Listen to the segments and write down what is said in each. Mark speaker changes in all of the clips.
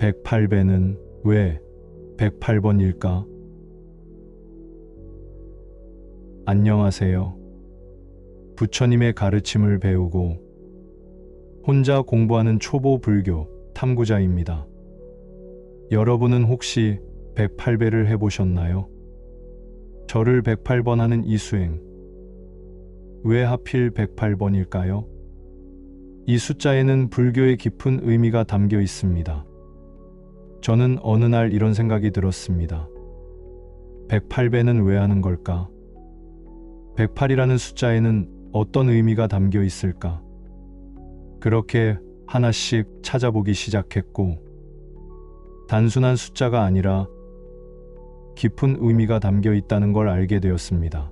Speaker 1: 108배는 왜 108번일까? 안녕하세요. 부처님의 가르침을 배우고 혼자 공부하는 초보 불교 탐구자입니다. 여러분은 혹시 108배를 해보셨나요? 절을 108번 하는 이 수행, 왜 하필 108번일까요? 이 숫자에는 불교의 깊은 의미가 담겨 있습니다. 저는 어느 날 이런 생각이 들었습니다. 108배는 왜 하는 걸까? 108이라는 숫자에는 어떤 의미가 담겨 있을까? 그렇게 하나씩 찾아보기 시작했고, 단순한 숫자가 아니라 깊은 의미가 담겨 있다는 걸 알게 되었습니다.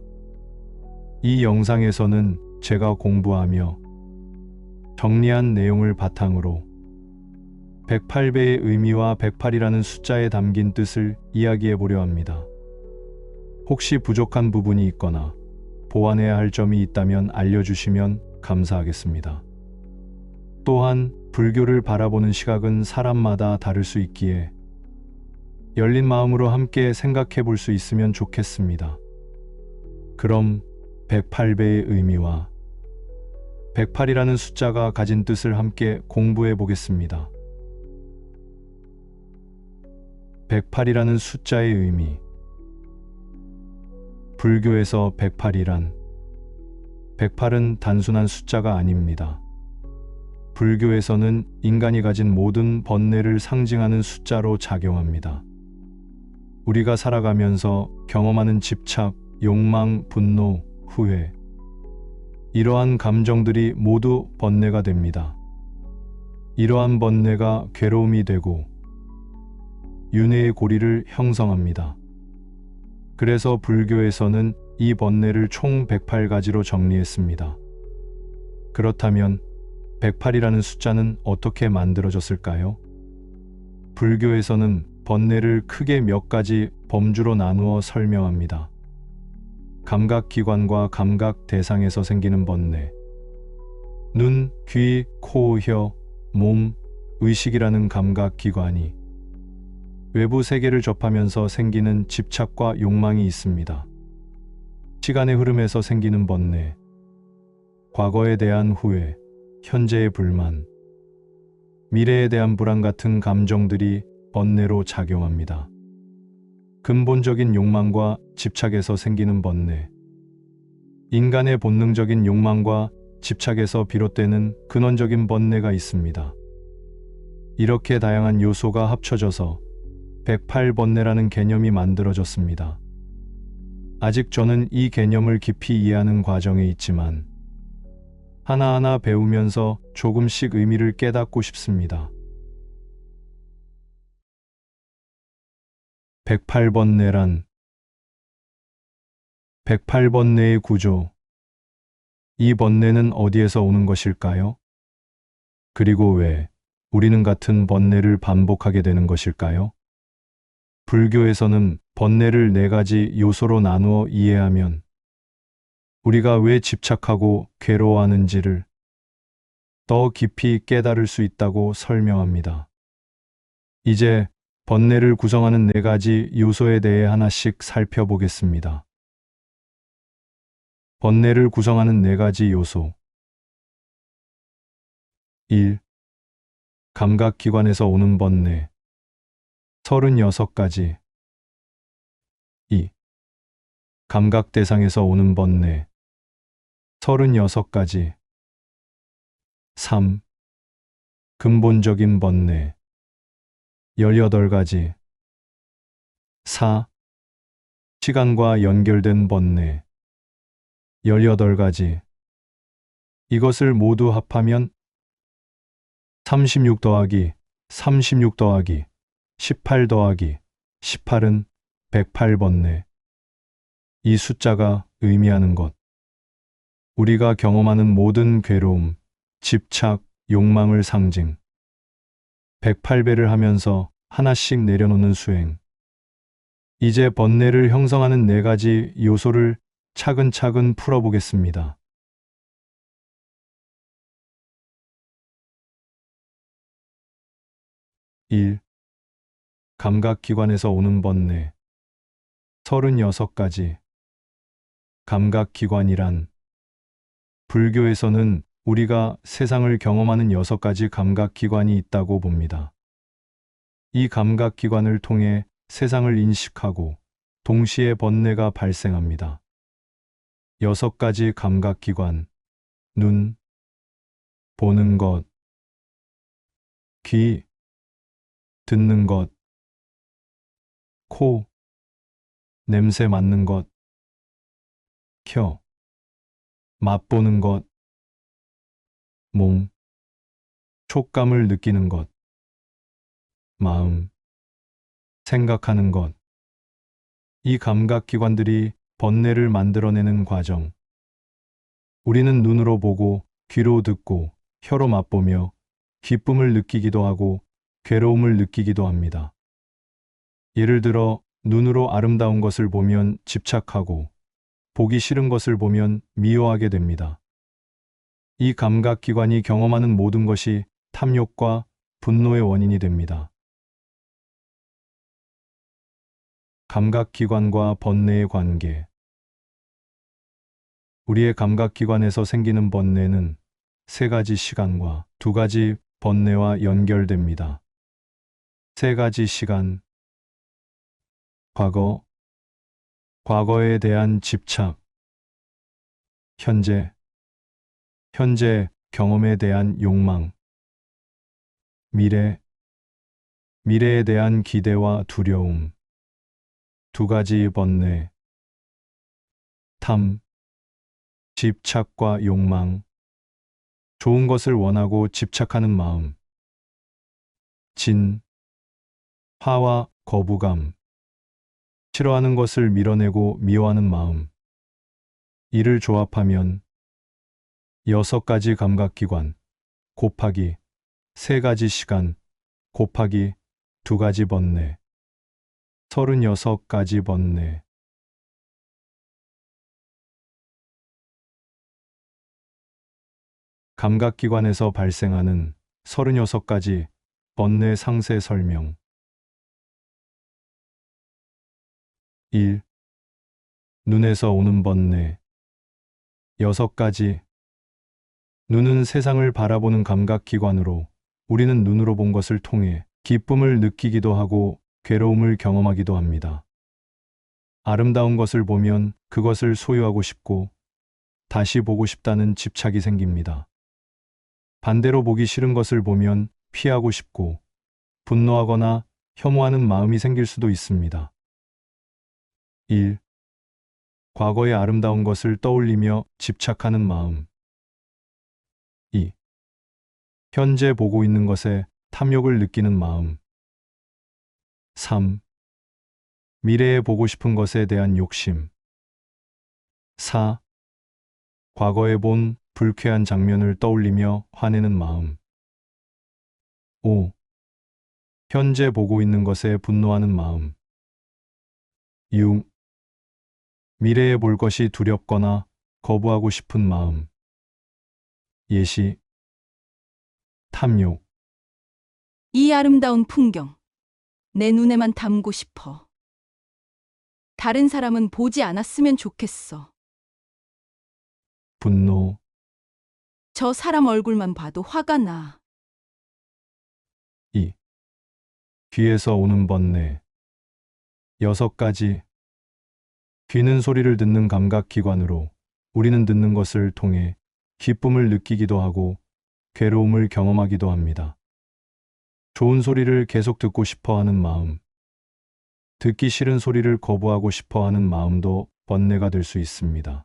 Speaker 1: 이 영상에서는 제가 공부하며 정리한 내용을 바탕으로 108배의 의미와 108이라는 숫자에 담긴 뜻을 이야기해 보려 합니다. 혹시 부족한 부분이 있거나 보완해야 할 점이 있다면 알려주시면 감사하겠습니다. 또한 불교를 바라보는 시각은 사람마다 다를 수 있기에 열린 마음으로 함께 생각해 볼 수 있으면 좋겠습니다. 그럼 108배의 의미와 108이라는 숫자가 가진 뜻을 함께 공부해 보겠습니다. 108이라는 숫자의 의미. 불교에서 108은 단순한 숫자가 아닙니다. 불교에서는 인간이 가진 모든 번뇌를 상징하는 숫자로 작용합니다. 우리가 살아가면서 경험하는 집착, 욕망, 분노, 후회, 이러한 감정들이 모두 번뇌가 됩니다. 이러한 번뇌가 괴로움이 되고 윤회의 고리를 형성합니다. 그래서 불교에서는 이 번뇌를 총 108가지로 정리했습니다. 그렇다면 108이라는 숫자는 어떻게 만들어졌을까요? 불교에서는 번뇌를 크게 몇 가지 범주로 나누어 설명합니다. 감각기관과 감각 대상에서 생기는 번뇌, 눈, 귀, 코, 혀, 몸, 의식이라는 감각기관이 외부 세계를 접하면서 생기는 집착과 욕망이 있습니다. 시간의 흐름에서 생기는 번뇌, 과거에 대한 후회, 현재의 불만, 미래에 대한 불안 같은 감정들이 번뇌로 작용합니다. 근본적인 욕망과 집착에서 생기는 번뇌, 인간의 본능적인 욕망과 집착에서 비롯되는 근원적인 번뇌가 있습니다. 이렇게 다양한 요소가 합쳐져서 108번뇌라는 개념이 만들어졌습니다. 아직 저는 이 개념을 깊이 이해하는 과정에 있지만 하나하나 배우면서 조금씩 의미를 깨닫고 싶습니다. 108번뇌란 108번뇌의 구조. 이 번뇌는 어디에서 오는 것일까요? 그리고 왜 우리는 같은 번뇌를 반복하게 되는 것일까요? 불교에서는 번뇌를 4가지 요소로 나누어 이해하면 우리가 왜 집착하고 괴로워하는지를 더 깊이 깨달을 수 있다고 설명합니다. 이제 번뇌를 구성하는 4가지 요소에 대해 하나씩 살펴보겠습니다. 번뇌를 구성하는 4가지 요소. 1. 감각기관에서 오는 번뇌 36가지. 2. 감각 대상에서 오는 번뇌 36가지. 3. 근본적인 번뇌 18가지. 4. 시간과 연결된 번뇌 18가지. 이것을 모두 합하면 36 더하기 36 더하기 18 더하기 18은 108번뇌. 이 숫자가 의미하는 것, 우리가 경험하는 모든 괴로움, 집착, 욕망을 상징. 108배를 하면서 하나씩 내려놓는 수행. 이제 번뇌를 형성하는 4가지 요소를 차근차근 풀어보겠습니다. 1. 감각기관에서 오는 번뇌. 36가지. 감각기관이란 불교에서는 우리가 세상을 경험하는 6가지 감각기관이 있다고 봅니다. 이 감각기관을 통해 세상을 인식하고 동시에 번뇌가 발생합니다. 6가지 감각기관. 눈, 보는 것, 귀, 듣는 것, 코, 냄새 맡는 것, 혀, 맛보는 것, 몸, 촉감을 느끼는 것, 마음, 생각하는 것. 이 감각기관들이 번뇌를 만들어내는 과정. 우리는 눈으로 보고, 귀로 듣고, 혀로 맛보며 기쁨을 느끼기도 하고 괴로움을 느끼기도 합니다. 예를 들어, 눈으로 아름다운 것을 보면 집착하고, 보기 싫은 것을 보면 미워하게 됩니다. 이 감각기관이 경험하는 모든 것이 탐욕과 분노의 원인이 됩니다. 감각기관과 번뇌의 관계. 우리의 감각기관에서 생기는 번뇌는 3가지 시간과 2가지 번뇌와 연결됩니다. 3가지 시간. 과거, 과거에 대한 집착. 현재, 현재 경험에 대한 욕망. 미래, 미래에 대한 기대와 두려움. 2가지 번뇌. 탐, 집착과 욕망. 좋은 것을 원하고 집착하는 마음. 진, 화와 거부감. 싫어하는 것을 밀어내고 미워하는 마음. 이를 조합하면 6가지 감각기관 곱하기 3가지 시간 곱하기 2가지 번뇌 36가지 번뇌. 감각기관에서 발생하는 36가지 번뇌 상세 설명. 1. 눈에서 오는 번뇌. 6가지. 눈은 세상을 바라보는 감각기관으로 우리는 눈으로 본 것을 통해 기쁨을 느끼기도 하고 괴로움을 경험하기도 합니다. 아름다운 것을 보면 그것을 소유하고 싶고 다시 보고 싶다는 집착이 생깁니다. 반대로 보기 싫은 것을 보면 피하고 싶고 분노하거나 혐오하는 마음이 생길 수도 있습니다. 1. 과거의 아름다운 것을 떠올리며 집착하는 마음. 2. 현재 보고 있는 것에 탐욕을 느끼는 마음. 3. 미래에 보고 싶은 것에 대한 욕심. 4. 과거에 본 불쾌한 장면을 떠올리며 화내는 마음. 5. 현재 보고 있는 것에 분노하는 마음. 6. 미래에 볼 것이 두렵거나 거부하고 싶은 마음. 예시. 탐욕.
Speaker 2: 이 아름다운 풍경, 내 눈에만 담고 싶어. 다른 사람은 보지 않았으면 좋겠어.
Speaker 1: 분노.
Speaker 2: 저 사람 얼굴만 봐도 화가 나.
Speaker 1: 2. 귀에서 오는 번뇌. 6가지. 귀는 소리를 듣는 감각기관으로 우리는 듣는 것을 통해 기쁨을 느끼기도 하고 괴로움을 경험하기도 합니다. 좋은 소리를 계속 듣고 싶어 하는 마음, 듣기 싫은 소리를 거부하고 싶어 하는 마음도 번뇌가 될 수 있습니다.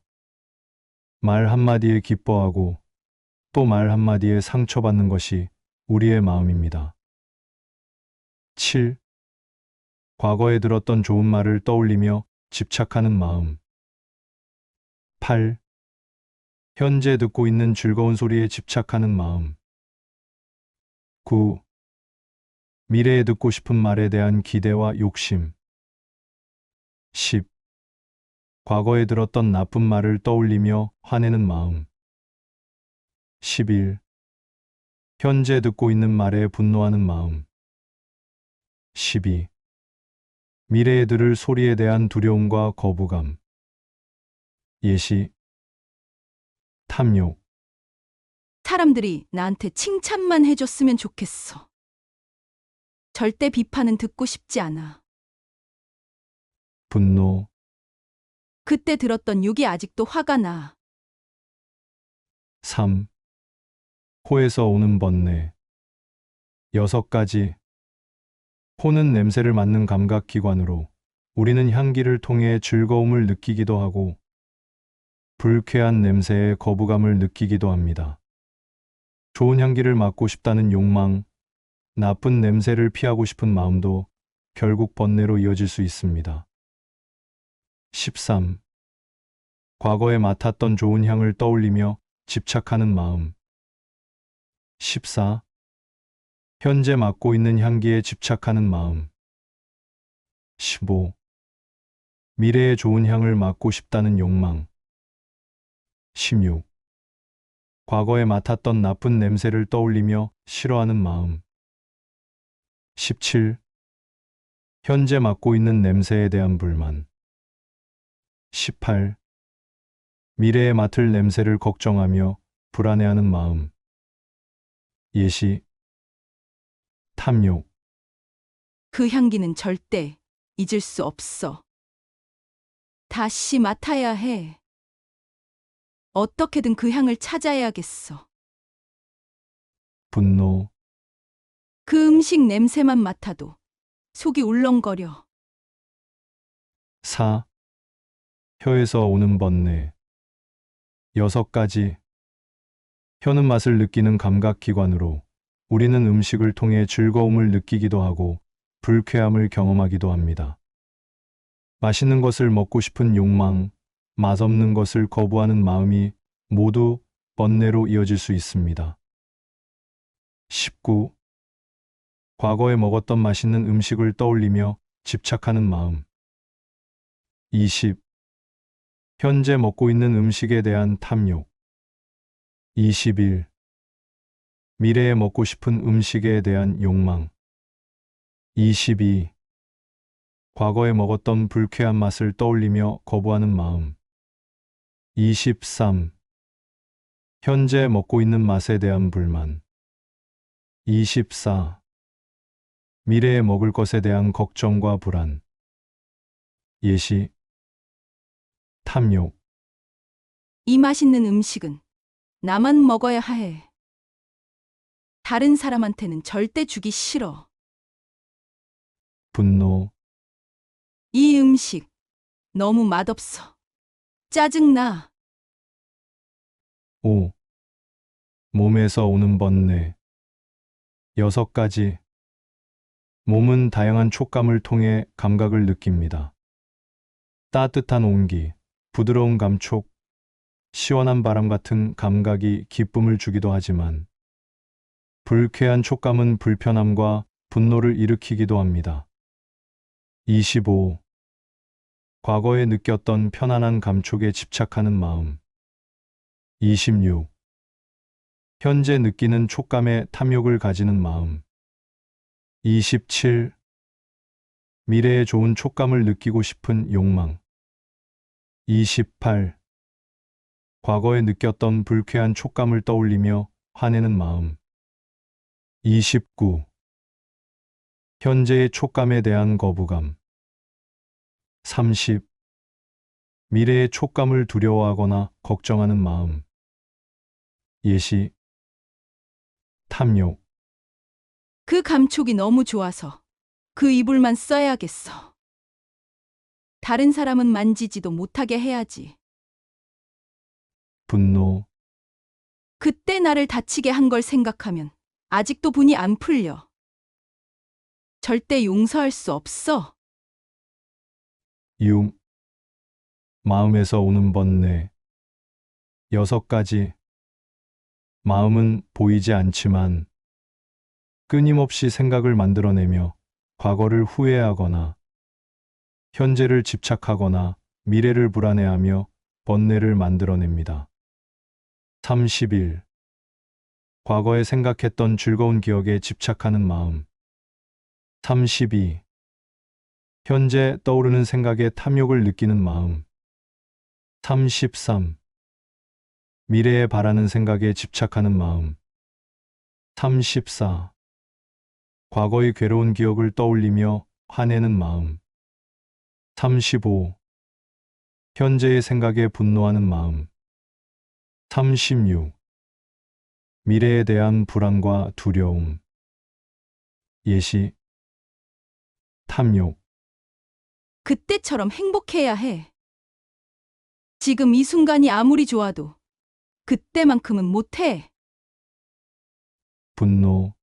Speaker 1: 말 한마디에 기뻐하고 또 말 한마디에 상처받는 것이 우리의 마음입니다. 7. 과거에 들었던 좋은 말을 떠올리며 집착하는 마음. 8. 현재 듣고 있는 즐거운 소리에 집착하는 마음. 9. 미래에 듣고 싶은 말에 대한 기대와 욕심. 10. 과거에 들었던 나쁜 말을 떠올리며 화내는 마음. 11. 현재 듣고 있는 말에 분노하는 마음. 12. 미래에 들을 소리에 대한 두려움과 거부감. 예시, 탐욕,
Speaker 2: 사람들이 나한테 칭찬만 해줬으면 좋겠어. 절대 비판은 듣고 싶지 않아.
Speaker 1: 분노,
Speaker 2: 그때 들었던 욕이 아직도 화가 나.
Speaker 1: 3. 코에서 오는 번뇌. 6가지. 코는 냄새를 맡는 감각기관으로 우리는 향기를 통해 즐거움을 느끼기도 하고 불쾌한 냄새에 거부감을 느끼기도 합니다. 좋은 향기를 맡고 싶다는 욕망, 나쁜 냄새를 피하고 싶은 마음도 결국 번뇌로 이어질 수 있습니다. 13. 과거에 맡았던 좋은 향을 떠올리며 집착하는 마음. 14. 현재 맡고 있는 향기에 집착하는 마음. 15. 미래의 좋은 향을 맡고 싶다는 욕망. 16. 과거에 맡았던 나쁜 냄새를 떠올리며 싫어하는 마음. 17. 현재 맡고 있는 냄새에 대한 불만. 18. 미래에 맡을 냄새를 걱정하며 불안해하는 마음. 예시, 탐욕,
Speaker 2: 그 향기는 절대 잊을 수 없어. 다시 맡아야 해. 어떻게든 그 향을 찾아야겠어.
Speaker 1: 분노,
Speaker 2: 그 음식 냄새만 맡아도 속이 울렁거려.
Speaker 1: 4. 혀에서 오는 번뇌. 6가지. 혀는 맛을 느끼는 감각기관으로 우리는 음식을 통해 즐거움을 느끼기도 하고 불쾌함을 경험하기도 합니다. 맛있는 것을 먹고 싶은 욕망, 맛없는 것을 거부하는 마음이 모두 번뇌로 이어질 수 있습니다. 19. 과거에 먹었던 맛있는 음식을 떠올리며 집착하는 마음. 20. 현재 먹고 있는 음식에 대한 탐욕. 21. 미래에 먹고 싶은 음식에 대한 욕망. 22. 과거에 먹었던 불쾌한 맛을 떠올리며 거부하는 마음. 23. 현재 먹고 있는 맛에 대한 불만. 24. 미래에 먹을 것에 대한 걱정과 불안. 예시, 탐욕,
Speaker 2: 이 맛있는 음식은 나만 먹어야 해. 다른 사람한테는 절대 주기 싫어.
Speaker 1: 분노,
Speaker 2: 이 음식 너무 맛없어. 짜증나.
Speaker 1: 5. 몸에서 오는 번뇌. 6가지. 몸은 다양한 촉감을 통해 감각을 느낍니다. 따뜻한 온기, 부드러운 감촉, 시원한 바람 같은 감각이 기쁨을 주기도 하지만 불쾌한 촉감은 불편함과 분노를 일으키기도 합니다. 25. 과거에 느꼈던 편안한 감촉에 집착하는 마음. 26. 현재 느끼는 촉감에 탐욕을 가지는 마음. 27. 미래의 좋은 촉감을 느끼고 싶은 욕망. 28. 과거에 느꼈던 불쾌한 촉감을 떠올리며 화내는 마음. 29. 현재의 촉감에 대한 거부감. 30. 미래의 촉감을 두려워하거나 걱정하는 마음. 예시, 탐욕,
Speaker 2: 그 감촉이 너무 좋아서 그 이불만 써야겠어. 다른 사람은 만지지도 못하게 해야지.
Speaker 1: 분노,
Speaker 2: 그때 나를 다치게 한 걸 생각하면 아직도 분이 안 풀려. 절대 용서할 수 없어.
Speaker 1: 6. 마음에서 오는 번뇌. 6가지. 마음은 보이지 않지만 끊임없이 생각을 만들어내며 과거를 후회하거나 현재를 집착하거나 미래를 불안해하며 번뇌를 만들어냅니다. 30일. 과거에 생각했던 즐거운 기억에 집착하는 마음. 32. 현재 떠오르는 생각에 탐욕을 느끼는 마음. 33. 미래에 바라는 생각에 집착하는 마음. 34. 과거의 괴로운 기억을 떠올리며 화내는 마음. 35. 현재의 생각에 분노하는 마음. 36. 미래에 대한 불안과 두려움. 예시. 탐욕.
Speaker 2: 그때처럼 행복해야 해. 지금 이 순간이 아무리 좋아도 그때만큼은 못해.
Speaker 1: 분노.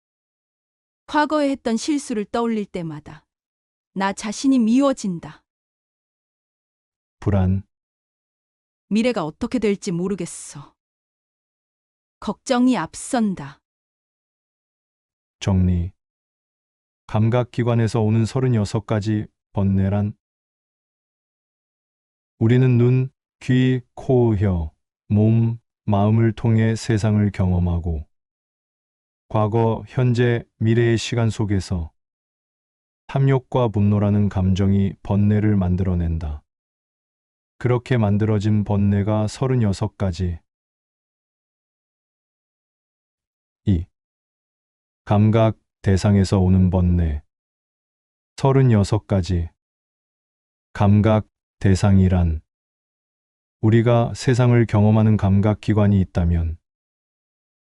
Speaker 2: 과거에 했던 실수를 떠올릴 때마다 나 자신이 미워진다.
Speaker 1: 불안.
Speaker 2: 미래가 어떻게 될지 모르겠어. 걱정이 앞선다.
Speaker 1: 정리. 감각기관에서 오는 36가지 번뇌란 우리는 눈, 귀, 코, 혀, 몸, 마음을 통해 세상을 경험하고 과거, 현재, 미래의 시간 속에서 탐욕과 분노라는 감정이 번뇌를 만들어낸다. 그렇게 만들어진 번뇌가 36가지. 2. 감각 대상에서 오는 번뇌. 36가지. 감각 대상이란 우리가 세상을 경험하는 감각기관이 있다면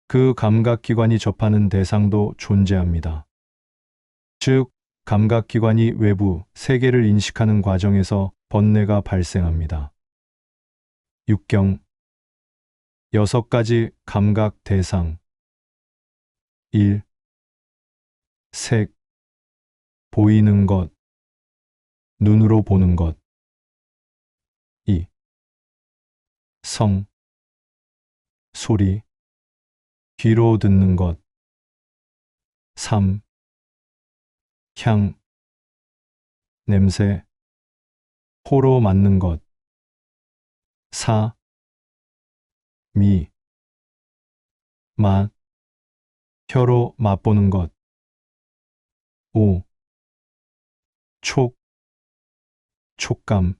Speaker 1: 그 감각기관이 접하는 대상도 존재합니다. 즉, 감각기관이 외부 세계를 인식하는 과정에서 번뇌가 발생합니다. 6경 6가지 감각 대상. 1. 색, 보이는 것, 눈으로 보는 것. 2. 성, 소리, 귀로 듣는 것. 3. 향, 냄새, 코로 맡는 것. 4. 미, 맛, 혀로 맛보는 것. 5. 촉, 촉감,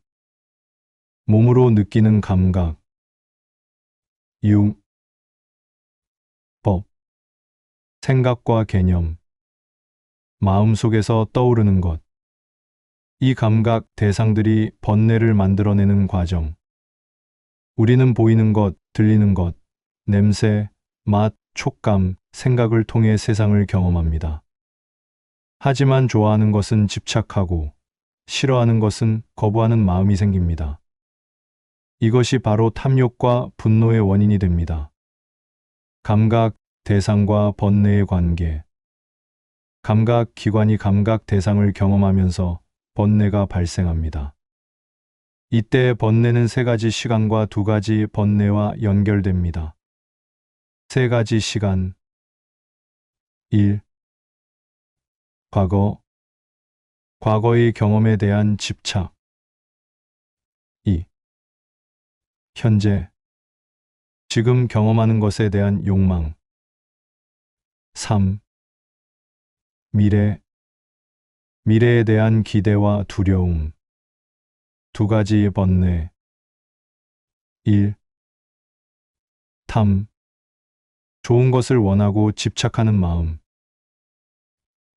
Speaker 1: 몸으로 느끼는 감각. 6. 법, 생각과 개념, 마음속에서 떠오르는 것. 이 감각 대상들이 번뇌를 만들어내는 과정. 우리는 보이는 것, 들리는 것, 냄새, 맛, 촉감, 생각을 통해 세상을 경험합니다. 하지만 좋아하는 것은 집착하고 싫어하는 것은 거부하는 마음이 생깁니다. 이것이 바로 탐욕과 분노의 원인이 됩니다. 감각 대상과 번뇌의 관계. 감각 기관이 감각 대상을 경험하면서 번뇌가 발생합니다. 이때 번뇌는 3가지 시간과 2가지 번뇌와 연결됩니다. 3가지 시간. 1. 과거, 과거의 경험에 대한 집착. 2. 현재, 지금 경험하는 것에 대한 욕망. 3. 미래, 미래에 대한 기대와 두려움. 2가지 번뇌. 1. 탐, 좋은 것을 원하고 집착하는 마음.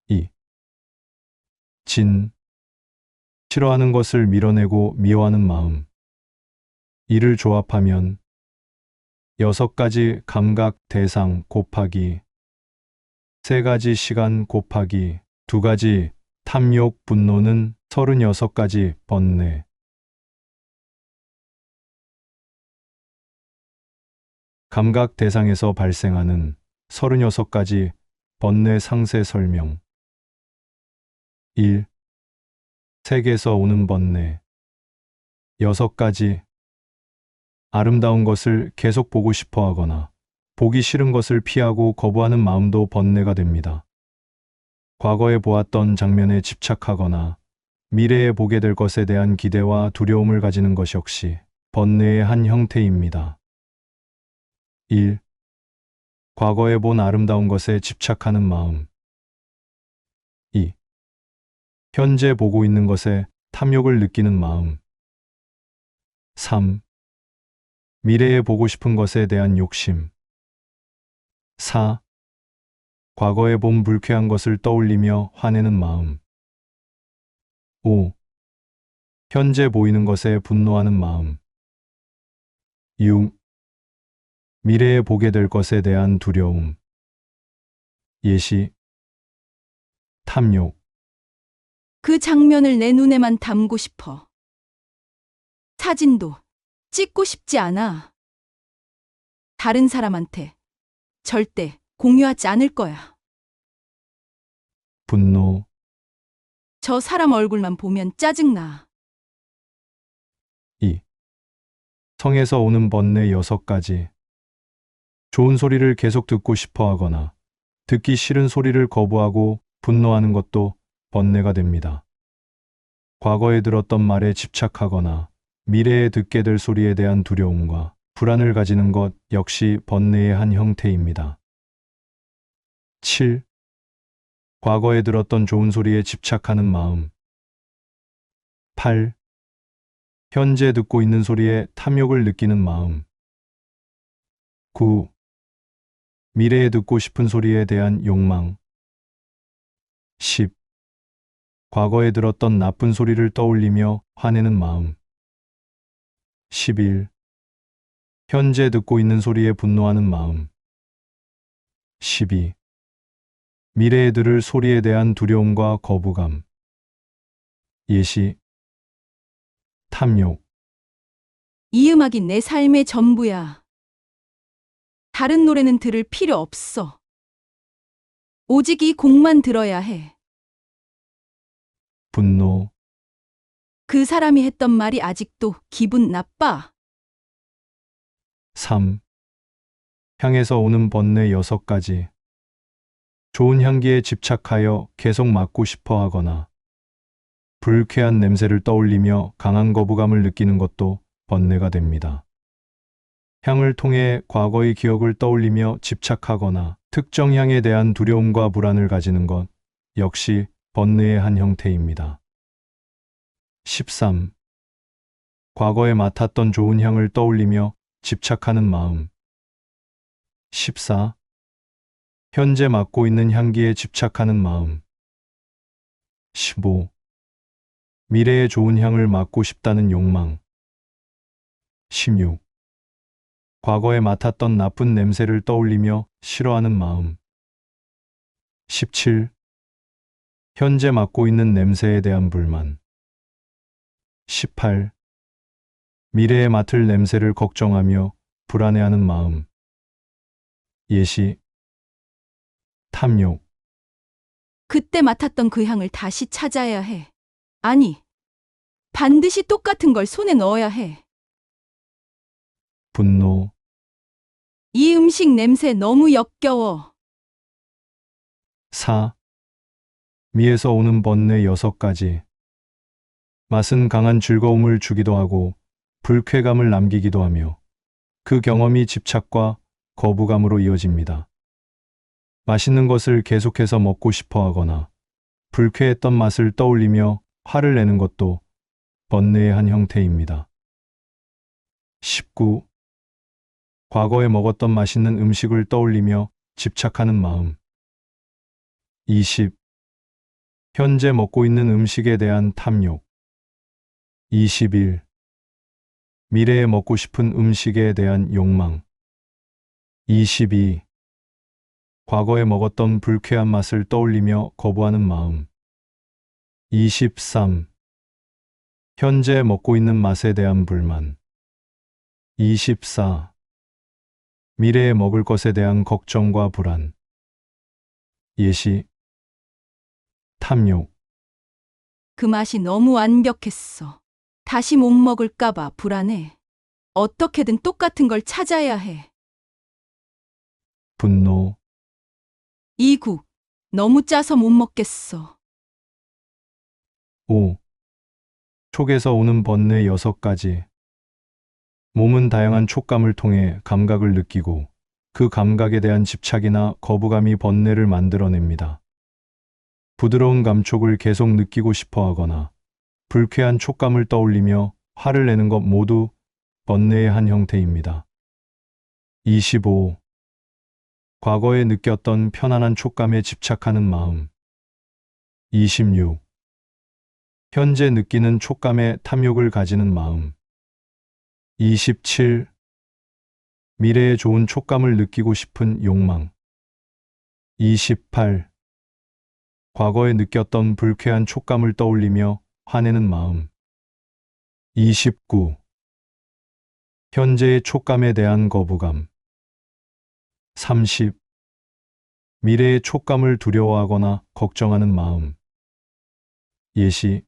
Speaker 1: 2. 진, 싫어하는 것을 밀어내고 미워하는 마음. 이를 조합하면 6가지 감각 대상 곱하기 3가지 시간 곱하기 2가지 탐욕 분노는 36가지 번뇌. 감각 대상에서 발생하는 36가지 번뇌 상세 설명. 1. 색에서 오는 번뇌. 6가지. 아름다운 것을 계속 보고 싶어 하거나 보기 싫은 것을 피하고 거부하는 마음도 번뇌가 됩니다. 과거에 보았던 장면에 집착하거나 미래에 보게 될 것에 대한 기대와 두려움을 가지는 것 역시 번뇌의 한 형태입니다. 1. 과거에 본 아름다운 것에 집착하는 마음. 2. 현재 보고 있는 것에 탐욕을 느끼는 마음. 3. 미래에 보고 싶은 것에 대한 욕심. 4. 과거에 본 불쾌한 것을 떠올리며 화내는 마음. 5. 현재 보이는 것에 분노하는 마음. 6. 미래에 보게 될 것에 대한 두려움. 예시. 탐욕.
Speaker 2: 그 장면을 내 눈에만 담고 싶어. 사진도 찍고 싶지 않아. 다른 사람한테 절대 공유하지 않을 거야.
Speaker 1: 분노.
Speaker 2: 저 사람 얼굴만 보면 짜증나.
Speaker 1: 2. 성에서 오는 번뇌 6가지. 좋은 소리를 계속 듣고 싶어 하거나 듣기 싫은 소리를 거부하고 분노하는 것도 번뇌가 됩니다. 과거에 들었던 말에 집착하거나 미래에 듣게 될 소리에 대한 두려움과 불안을 가지는 것 역시 번뇌의 한 형태입니다. 7. 과거에 들었던 좋은 소리에 집착하는 마음. 8. 현재 듣고 있는 소리에 탐욕을 느끼는 마음. 9. 미래에 듣고 싶은 소리에 대한 욕망. 10. 과거에 들었던 나쁜 소리를 떠올리며 화내는 마음. 11. 현재 듣고 있는 소리에 분노하는 마음. 12. 미래에 들을 소리에 대한 두려움과 거부감. 예시. 탐욕.
Speaker 2: 이 음악이 내 삶의 전부야. 다른 노래는 들을 필요 없어. 오직 이 곡만 들어야 해.
Speaker 1: 분노.
Speaker 2: 그 사람이 했던 말이 아직도 기분 나빠.
Speaker 1: 3. 향에서 오는 번뇌 6가지. 좋은 향기에 집착하여 계속 맡고 싶어 하거나 불쾌한 냄새를 떠올리며 강한 거부감을 느끼는 것도 번뇌가 됩니다. 향을 통해 과거의 기억을 떠올리며 집착하거나 특정 향에 대한 두려움과 불안을 가지는 것 역시 번뇌의 한 형태입니다. 13. 과거에 맡았던 좋은 향을 떠올리며 집착하는 마음. 14. 현재 맡고 있는 향기에 집착하는 마음. 15. 미래의 좋은 향을 맡고 싶다는 욕망. 16. 과거에 맡았던 나쁜 냄새를 떠올리며 싫어하는 마음. 17. 현재 맡고 있는 냄새에 대한 불만. 18. 미래에 맡을 냄새를 걱정하며 불안해하는 마음. 예시. 탐욕.
Speaker 2: 그때 맡았던 그 향을 다시 찾아야 해. 아니, 반드시 똑같은 걸 손에 넣어야 해.
Speaker 1: 분노.
Speaker 2: 이 음식 냄새 너무 역겨워.
Speaker 1: 4. 미에서 오는 번뇌 6가지. 맛은 강한 즐거움을 주기도 하고 불쾌감을 남기기도 하며 그 경험이 집착과 거부감으로 이어집니다. 맛있는 것을 계속해서 먹고 싶어 하거나 불쾌했던 맛을 떠올리며 화를 내는 것도 번뇌의 한 형태입니다. 19. 과거에 먹었던 맛있는 음식을 떠올리며 집착하는 마음. 20. 현재 먹고 있는 음식에 대한 탐욕. 21. 미래에 먹고 싶은 음식에 대한 욕망. 22. 과거에 먹었던 불쾌한 맛을 떠올리며 거부하는 마음. 23. 현재 먹고 있는 맛에 대한 불만. 24. 미래에 먹을 것에 대한 걱정과 불안. 예시. 탐욕.
Speaker 2: 그 맛이 너무 완벽했어. 다시 못 먹을까봐 불안해. 어떻게든 똑같은 걸 찾아야 해.
Speaker 1: 분노.
Speaker 2: 이 국 너무 짜서 못 먹겠어.
Speaker 1: 5. 촉에서 오는 번뇌 6가지. 몸은 다양한 촉감을 통해 감각을 느끼고 그 감각에 대한 집착이나 거부감이 번뇌를 만들어냅니다. 부드러운 감촉을 계속 느끼고 싶어 하거나 불쾌한 촉감을 떠올리며 화를 내는 것 모두 번뇌의 한 형태입니다. 25. 과거에 느꼈던 편안한 촉감에 집착하는 마음. 26. 현재 느끼는 촉감에 탐욕을 가지는 마음. 27. 미래의 좋은 촉감을 느끼고 싶은 욕망. 28. 과거에 느꼈던 불쾌한 촉감을 떠올리며 화내는 마음. 29. 현재의 촉감에 대한 거부감. 30. 미래의 촉감을 두려워하거나 걱정하는 마음. 예시.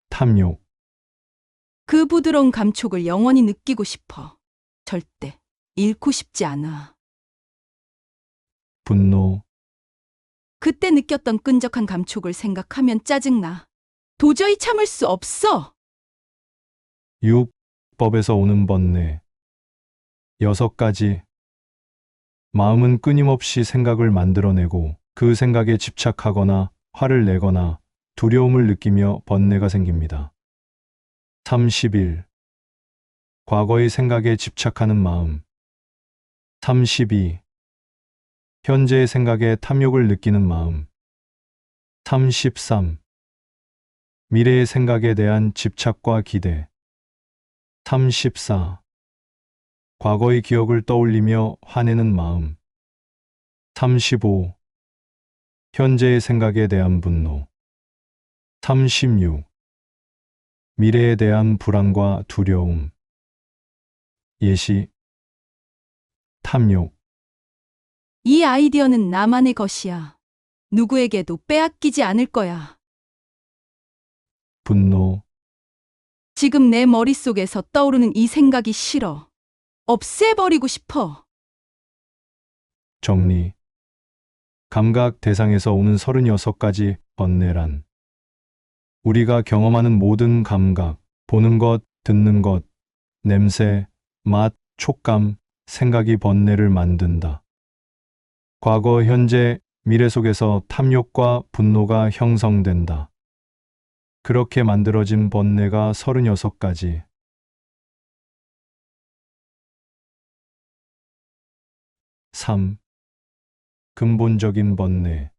Speaker 1: 탐욕.
Speaker 2: 그 부드러운 감촉을 영원히 느끼고 싶어. 절대 잃고 싶지 않아.
Speaker 1: 분노.
Speaker 2: 그때 느꼈던 끈적한 감촉을 생각하면 짜증나. 도저히 참을 수 없어.
Speaker 1: 6. 법에서 오는 번뇌. 6가지. 마음은 끊임없이 생각을 만들어내고 그 생각에 집착하거나 화를 내거나 두려움을 느끼며 번뇌가 생깁니다. 31. 과거의 생각에 집착하는 마음. 32. 현재의 생각에 탐욕을 느끼는 마음. 33. 미래의 생각에 대한 집착과 기대. 34. 과거의 기억을 떠올리며 화내는 마음. 35. 현재의 생각에 대한 분노. 36. 미래에 대한 불안과 두려움. 예시. 탐욕.
Speaker 2: 이 아이디어는 나만의 것이야. 누구에게도 빼앗기지 않을 거야.
Speaker 1: 분노.
Speaker 2: 지금 내 머릿속에서 떠오르는 이 생각이 싫어. 없애버리고 싶어.
Speaker 1: 정리. 감각 대상에서 오는 36가지 번뇌란 우리가 경험하는 모든 감각, 보는 것, 듣는 것, 냄새, 맛, 촉감, 생각이 번뇌를 만든다. 과거, 현재, 미래 속에서 탐욕과 분노가 형성된다. 그렇게 만들어진 번뇌가 36가지. 3. 근본적인 번뇌.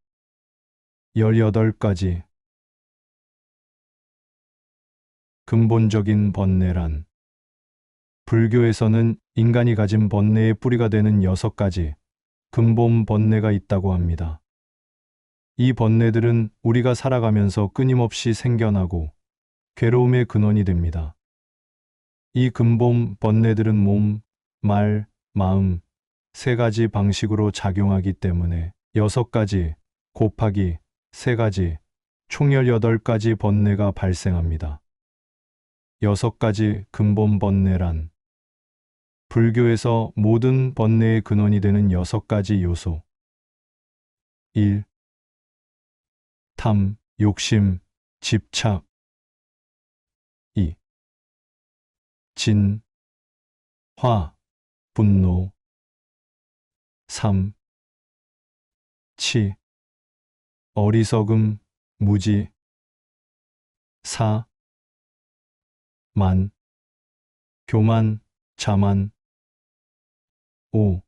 Speaker 1: 18가지. 근본적인 번뇌란 불교에서는 인간이 가진 번뇌의 뿌리가 되는 6가지 근본 번뇌가 있다고 합니다. 이 번뇌들은 우리가 살아가면서 끊임없이 생겨나고 괴로움의 근원이 됩니다. 이 근본 번뇌들은 몸, 말, 마음 3가지 방식으로 작용하기 때문에 6가지 곱하기 3가지 총 18가지 번뇌가 발생합니다. 6가지 근본 번뇌란 불교에서 모든 번뇌의 근원이 되는 6가지 요소. 1. 탐, 욕심, 집착. 2. 진, 화, 분노. 3. 치, 어리석음, 무지. 4. 만, 교만, 자만. 5.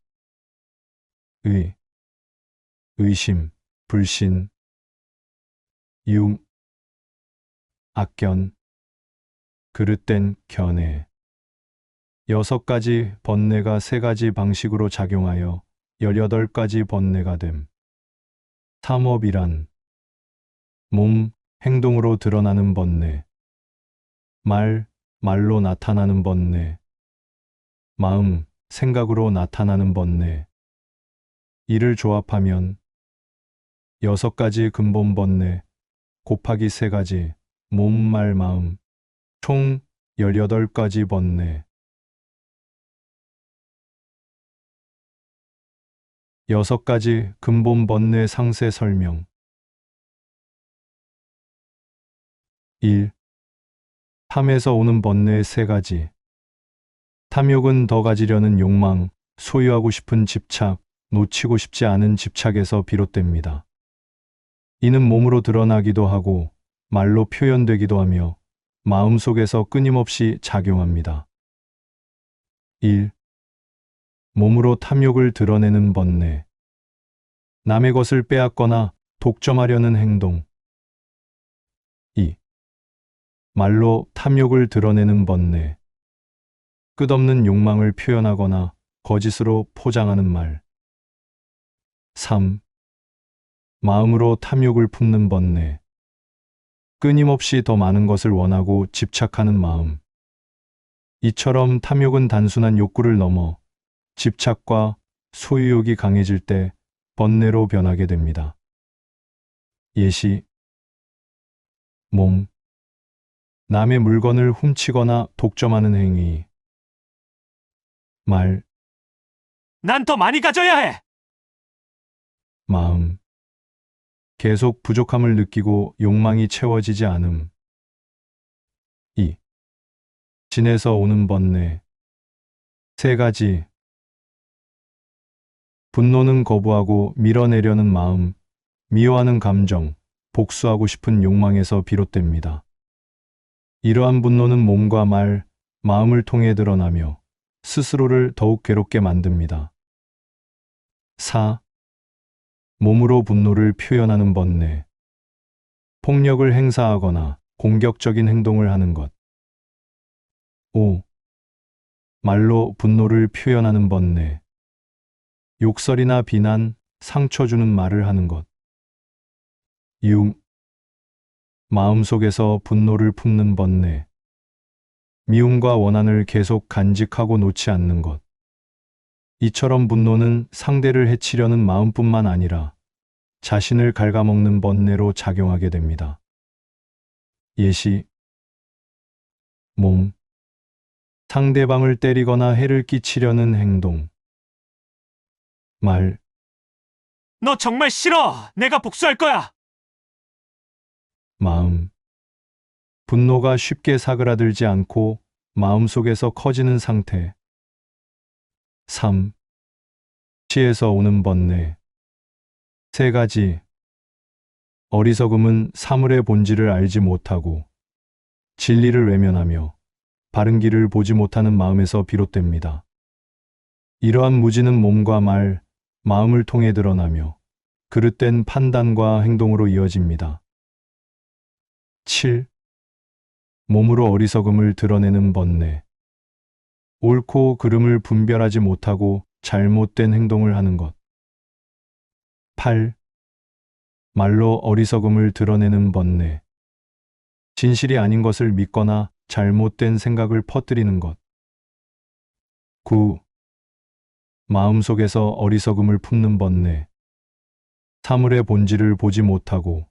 Speaker 1: 의, 의심, 불신. 6. 악견, 그릇된 견해. 6가지 번뇌가 3가지 방식으로 작용하여 18가지 번뇌가 됨. 탐업이란 몸, 행동으로 드러나는 번뇌. 말, 말로 나타나는 번뇌. 마음, 생각으로 나타나는 번뇌. 이를 조합하면 6가지 근본 번뇌 곱하기 3가지 몸, 말, 마음 총 18가지 번뇌. 6가지 근본 번뇌 상세 설명. 1. 탐에서 오는 번뇌 3가지. 탐욕은 더 가지려는 욕망, 소유하고 싶은 집착, 놓치고 싶지 않은 집착에서 비롯됩니다. 이는 몸으로 드러나기도 하고 말로 표현되기도 하며 마음속에서 끊임없이 작용합니다. 1. 몸으로 탐욕을 드러내는 번뇌. 남의 것을 빼앗거나 독점하려는 행동. 2. 말로 탐욕을 드러내는 번뇌. 끝없는 욕망을 표현하거나 거짓으로 포장하는 말. 3. 마음으로 탐욕을 품는 번뇌. 끊임없이 더 많은 것을 원하고 집착하는 마음. 이처럼 탐욕은 단순한 욕구를 넘어 집착과 소유욕이 강해질 때 번뇌로 변하게 됩니다. 예시. 몸. 남의 물건을 훔치거나 독점하는 행위. 말.
Speaker 3: 난 더 많이 가져야 해.
Speaker 1: 마음. 계속 부족함을 느끼고 욕망이 채워지지 않음. 2. 진에서 오는 번뇌. 3가지. 분노는 거부하고 밀어내려는 마음, 미워하는 감정, 복수하고 싶은 욕망에서 비롯됩니다. 이러한 분노는 몸과 말, 마음을 통해 드러나며 스스로를 더욱 괴롭게 만듭니다. 4. 몸으로 분노를 표현하는 번뇌. 폭력을 행사하거나 공격적인 행동을 하는 것. 5. 말로 분노를 표현하는 번뇌. 욕설이나 비난, 상처 주는 말을 하는 것. 6. 마음속에서 분노를 품는 번뇌. 미움과 원한을 계속 간직하고 놓지 않는 것. 이처럼 분노는 상대를 해치려는 마음뿐만 아니라 자신을 갉아먹는 번뇌로 작용하게 됩니다. 예시. 몸. 상대방을 때리거나 해를 끼치려는 행동. 말.
Speaker 3: 너 정말 싫어. 내가 복수할 거야.
Speaker 1: 마음. 분노가 쉽게 사그라들지 않고 마음속에서 커지는 상태. 3. 치에서 오는 번뇌. 3가지. 어리석음은 사물의 본질을 알지 못하고 진리를 외면하며 바른 길을 보지 못하는 마음에서 비롯됩니다. 이러한 무지는 몸과 말, 마음을 통해 드러나며 그릇된 판단과 행동으로 이어집니다. 7. 몸으로 어리석음을 드러내는 번뇌. 옳고 그름을 분별하지 못하고 잘못된 행동을 하는 것. 8. 말로 어리석음을 드러내는 번뇌. 진실이 아닌 것을 믿거나 잘못된 생각을 퍼뜨리는 것. 9. 마음속에서 어리석음을 품는 번뇌. 사물의 본질을 보지 못하고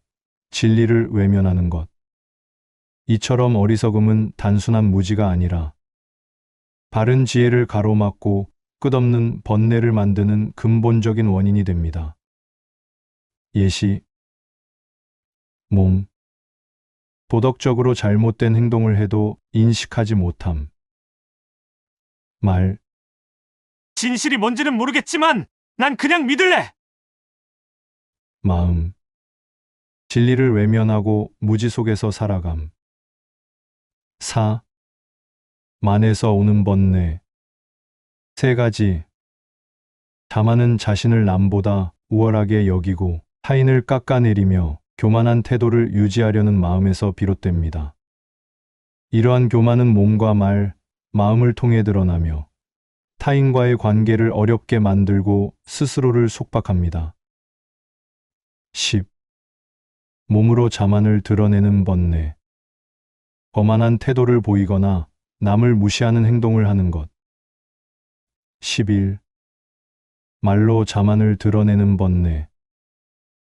Speaker 1: 진리를 외면하는 것. 이처럼 어리석음은 단순한 무지가 아니라 바른 지혜를 가로막고 끝없는 번뇌를 만드는 근본적인 원인이 됩니다. 예시. 몸. 도덕적으로 잘못된 행동을 해도 인식하지 못함. 말.
Speaker 3: 진실이 뭔지는 모르겠지만 난 그냥 믿을래.
Speaker 1: 마음. 진리를 외면하고 무지 속에서 살아감. 4. 만에서 오는 번뇌. 3가지. 자만은 자신을 남보다 우월하게 여기고 타인을 깎아내리며 교만한 태도를 유지하려는 마음에서 비롯됩니다. 이러한 교만은 몸과 말, 마음을 통해 드러나며 타인과의 관계를 어렵게 만들고 스스로를 속박합니다. 10. 몸으로 자만을 드러내는 번뇌. 거만한 태도를 보이거나 남을 무시하는 행동을 하는 것. 11. 말로 자만을 드러내는 번뇌.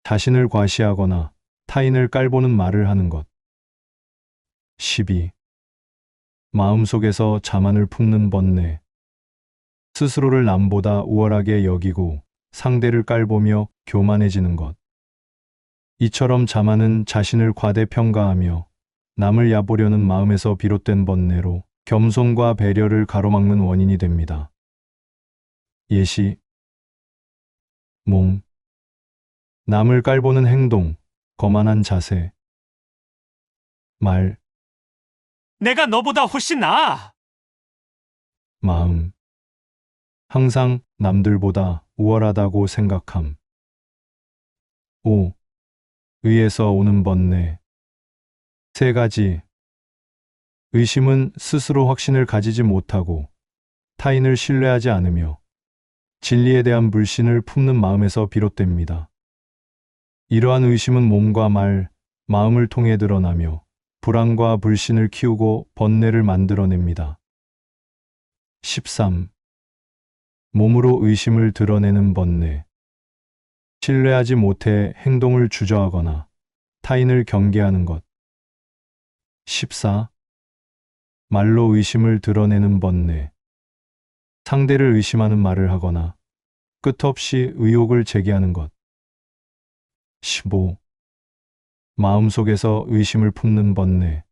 Speaker 1: 자신을 과시하거나 타인을 깔보는 말을 하는 것. 12. 마음속에서 자만을 품는 번뇌. 스스로를 남보다 우월하게 여기고 상대를 깔보며 교만해지는 것. 이처럼 자만은 자신을 과대평가하며 남을 얕보려는 마음에서 비롯된 번뇌로 겸손과 배려를 가로막는 원인이 됩니다. 예시. 몸. 남을 깔보는 행동, 거만한 자세. 말,
Speaker 3: 내가 너보다 훨씬 나아.
Speaker 1: 마음. 항상 남들보다 우월하다고 생각함. 5. 의에서 오는 번뇌. 세 가지. 의심은 스스로 확신을 가지지 못하고 타인을 신뢰하지 않으며 진리에 대한 불신을 품는 마음에서 비롯됩니다. 이러한 의심은 몸과 말, 마음을 통해 드러나며 불안과 불신을 키우고 번뇌를 만들어냅니다. 13. 몸으로 의심을 드러내는 번뇌. 신뢰하지 못해 행동을 주저하거나 타인을 경계하는 것. 14. 말로 의심을 드러내는 번뇌. 상대를 의심하는 말을 하거나 끝없이 의혹을 제기하는 것. 15. 마음속에서 의심을 품는 번뇌.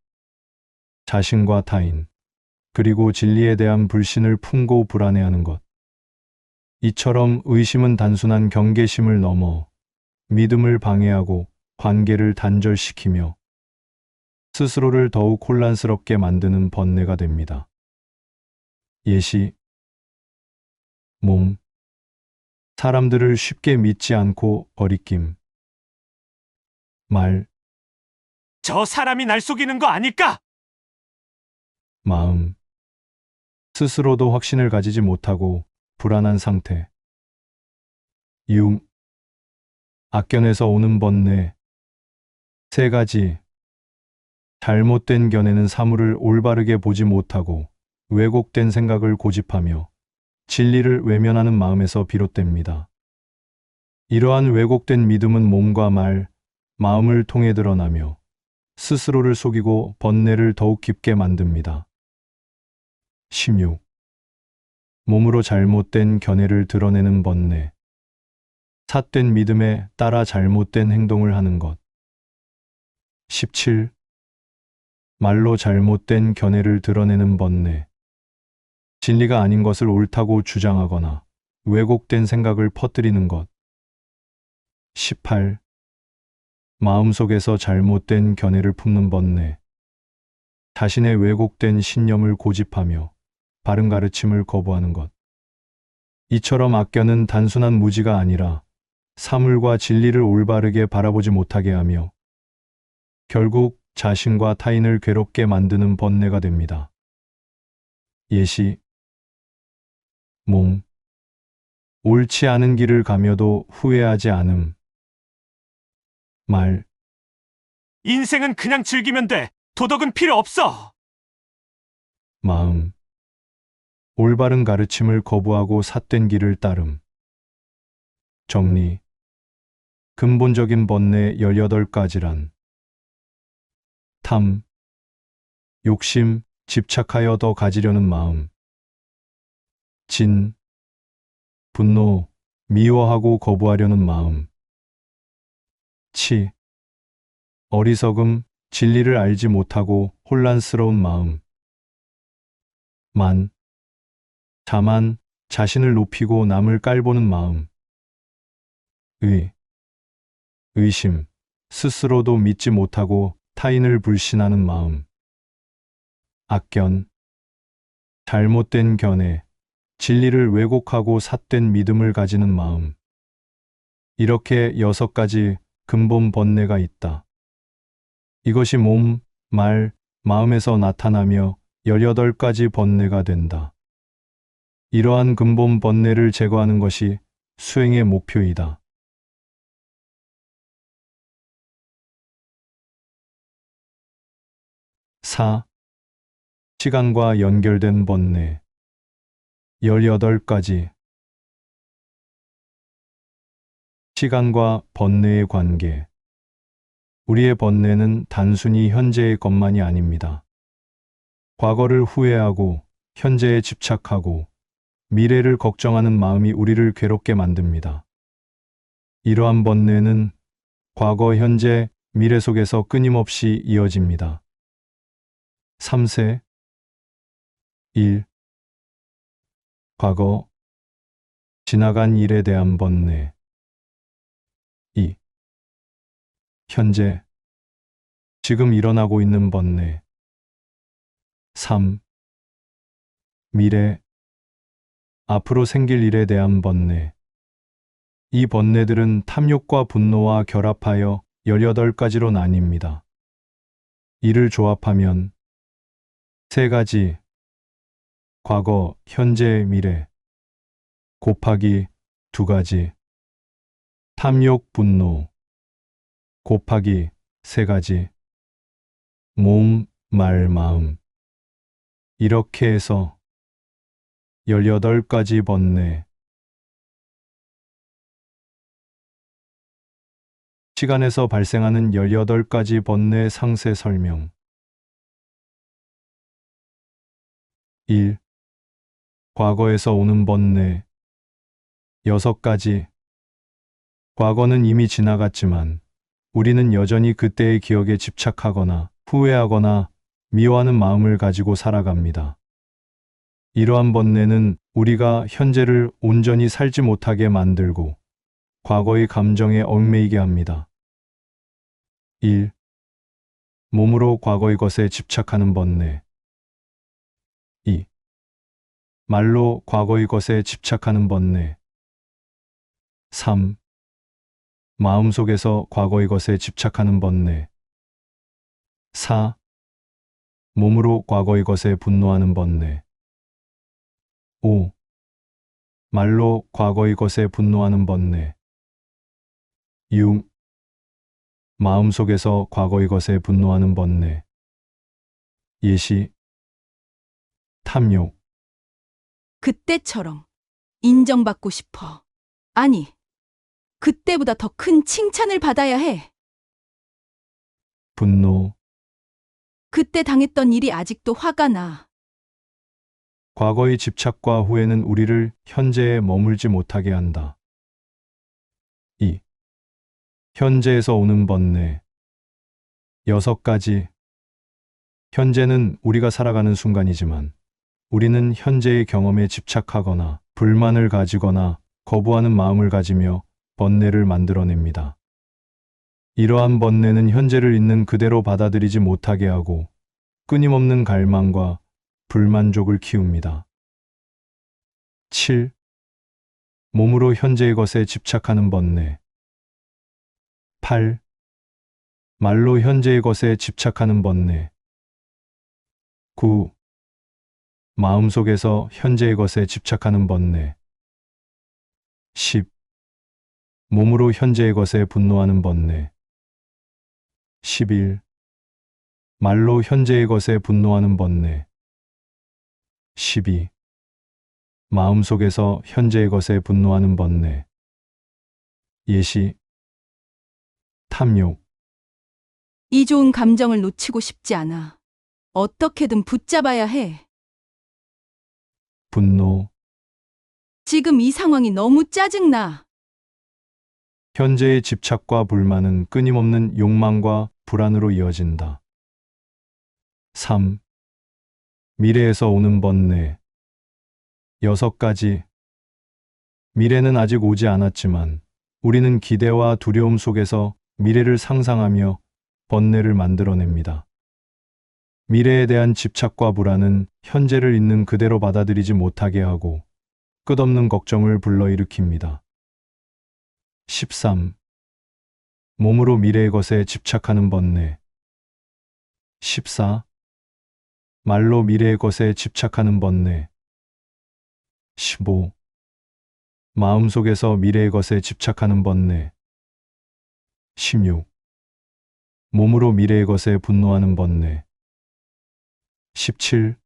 Speaker 1: 자신과 타인, 그리고 진리에 대한 불신을 품고 불안해하는 것. 이처럼 의심은 단순한 경계심을 넘어 믿음을 방해하고 관계를 단절시키며 스스로를 더욱 혼란스럽게 만드는 번뇌가 됩니다. 예시. 몸. 사람들을 쉽게 믿지 않고 거리낌. 말,
Speaker 3: 저 사람이 날 속이는 거 아닐까?
Speaker 1: 마음. 스스로도 확신을 가지지 못하고 불안한 상태. 6. 악견에서 오는 번뇌. 세 가지. 잘못된 견해는 사물을 올바르게 보지 못하고 왜곡된 생각을 고집하며 진리를 외면하는 마음에서 비롯됩니다. 이러한 왜곡된 믿음은 몸과 말, 마음을 통해 드러나며 스스로를 속이고 번뇌를 더욱 깊게 만듭니다. 16. 몸으로 잘못된 견해를 드러내는 번뇌. 삿된 믿음에 따라 잘못된 행동을 하는 것. 17. 말로 잘못된 견해를 드러내는 번뇌. 진리가 아닌 것을 옳다고 주장하거나 왜곡된 생각을 퍼뜨리는 것. 18. 마음속에서 잘못된 견해를 품는 번뇌. 자신의 왜곡된 신념을 고집하며 바른 가르침을 거부하는 것. 이처럼 악견은 단순한 무지가 아니라 사물과 진리를 올바르게 바라보지 못하게 하며 결국 자신과 타인을 괴롭게 만드는 번뇌가 됩니다. 예시. 몸. 옳지 않은 길을 가며도 후회하지 않음. 말.
Speaker 3: 인생은 그냥 즐기면 돼. 도덕은 필요 없어.
Speaker 1: 마음. 올바른 가르침을 거부하고 삿된 길을 따름. 정리. 근본적인 번뇌 18가지란. 탐. 욕심, 집착하여 더 가지려는 마음. 진. 분노, 미워하고 거부하려는 마음. 치. 어리석음, 진리를 알지 못하고 혼란스러운 마음. 만. 자만, 자신을 높이고 남을 깔보는 마음. 의. 의심, 스스로도 믿지 못하고 타인을 불신하는 마음. 악견. 잘못된 견해, 진리를 왜곡하고 삿된 믿음을 가지는 마음. 이렇게 6가지 근본 번뇌가 있다. 이것이 몸, 말, 마음에서 나타나며 18가지 번뇌가 된다. 이러한 근본 번뇌를 제거하는 것이 수행의 목표이다. 4. 시간과 연결된 번뇌. 18가지. 시간과 번뇌의 관계. 우리의 번뇌는 단순히 현재의 것만이 아닙니다. 과거를 후회하고 현재에 집착하고 미래를 걱정하는 마음이 우리를 괴롭게 만듭니다. 이러한 번뇌는 과거, 현재, 미래 속에서 끊임없이 이어집니다. 3세 1. 과거, 지나간 일에 대한 번뇌. 2. 현재, 지금 일어나고 있는 번뇌. 3. 미래, 앞으로 생길 일에 대한 번뇌. 이 번뇌들은 탐욕과 분노와 결합하여 18가지로 나뉩니다. 이를 조합하면 3가지, 과거, 현재, 미래, 곱하기 2가지, 탐욕, 분노, 곱하기 3가지, 몸, 말, 마음. 이렇게 해서 18가지 번뇌. 시간에서 발생하는 18가지 번뇌 상세 설명. 1. 과거에서 오는 번뇌. 6가지. 과거는 이미 지나갔지만 우리는 여전히 그때의 기억에 집착하거나 후회하거나 미워하는 마음을 가지고 살아갑니다. 이러한 번뇌는 우리가 현재를 온전히 살지 못하게 만들고 과거의 감정에 얽매이게 합니다. 1. 몸으로 과거의 것에 집착하는 번뇌. 2. 말로 과거의 것에 집착하는 번뇌. 3. 마음속에서 과거의 것에 집착하는 번뇌. 4. 몸으로 과거의 것에 분노하는 번뇌. 5. 말로 과거의 것에 분노하는 번뇌. 6. 마음속에서 과거의 것에 분노하는 번뇌. 예시, 탐욕.
Speaker 2: 그때처럼 인정받고 싶어. 아니, 그때보다 더 큰 칭찬을 받아야 해.
Speaker 1: 분노.
Speaker 2: 그때 당했던 일이 아직도 화가 나.
Speaker 1: 과거의 집착과 후회는 우리를 현재에 머물지 못하게 한다. 2. 현재에서 오는 번뇌. 6가지. 현재는 우리가 살아가는 순간이지만 우리는 현재의 경험에 집착하거나 불만을 가지거나 거부하는 마음을 가지며 번뇌를 만들어냅니다. 이러한 번뇌는 현재를 있는 그대로 받아들이지 못하게 하고 끊임없는 갈망과 불만족을 키웁니다. 7. 몸으로 현재의 것에 집착하는 번뇌. 8. 말로 현재의 것에 집착하는 번뇌. 9. 마음속에서 현재의 것에 집착하는 번뇌. 10. 몸으로 현재의 것에 분노하는 번뇌. 11. 말로 현재의 것에 분노하는 번뇌. 12. 마음속에서 현재의 것에 분노하는 번뇌. 예시, 탐욕.
Speaker 2: 이 좋은 감정을 놓치고 싶지 않아. 어떻게든 붙잡아야 해.
Speaker 1: 분노.
Speaker 2: 지금 이 상황이 너무 짜증나.
Speaker 1: 현재의 집착과 불만은 끊임없는 욕망과 불안으로 이어진다. 3. 미래에서 오는 번뇌. 6가지. 미래는 아직 오지 않았지만 우리는 기대와 두려움 속에서 미래를 상상하며 번뇌를 만들어냅니다. 미래에 대한 집착과 불안은 현재를 있는 그대로 받아들이지 못하게 하고 끝없는 걱정을 불러일으킵니다. 13. 몸으로 미래의 것에 집착하는 번뇌. 14. 말로 미래의 것에 집착하는 번뇌. 15. 마음속에서 미래의 것에 집착하는 번뇌. 16. 몸으로 미래의 것에 분노하는 번뇌. 17.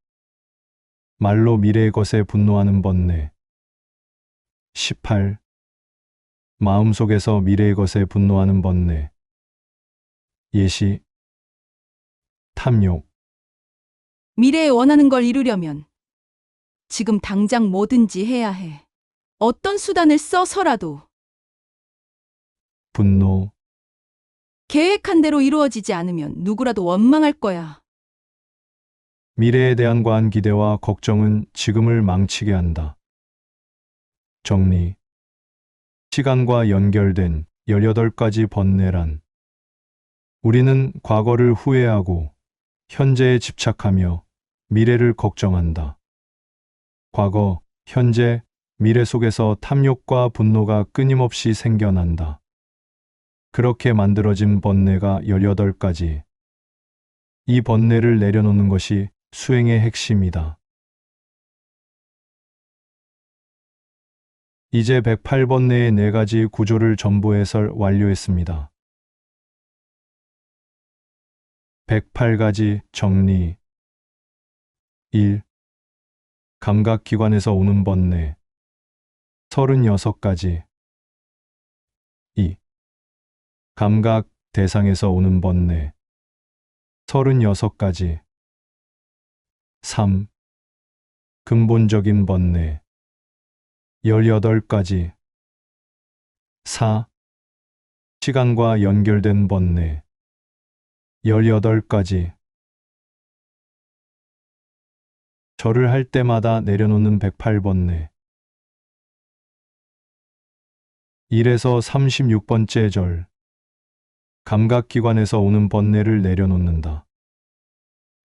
Speaker 1: 말로 미래의 것에 분노하는 번뇌. 18. 마음속에서 미래의 것에 분노하는 번뇌. 예시, 탐욕.
Speaker 2: 미래에 원하는 걸 이루려면 지금 당장 뭐든지 해야 해. 어떤 수단을 써서라도.
Speaker 1: 분노.
Speaker 2: 계획한 대로 이루어지지 않으면 누구라도 원망할 거야.
Speaker 1: 미래에 대한 과한 기대와 걱정은 지금을 망치게 한다. 정리. 시간과 연결된 18가지 번뇌란 우리는 과거를 후회하고 현재에 집착하며 미래를 걱정한다. 과거, 현재, 미래 속에서 탐욕과 분노가 끊임없이 생겨난다. 그렇게 만들어진 번뇌가 18가지. 이 번뇌를 내려놓는 것이 수행의 핵심이다. 이제 108번뇌의 4가지 구조를 전부 해설 완료했습니다. 108가지 정리. 1. 감각기관에서 오는 번뇌 36가지. 2. 감각 대상에서 오는 번뇌 36가지. 3. 근본적인 번뇌 18가지. 4. 시간과 연결된 번뇌 18가지. 절을 할 때마다 내려놓는 108번뇌 1에서 36번째 절. 감각기관에서 오는 번뇌를 내려놓는다.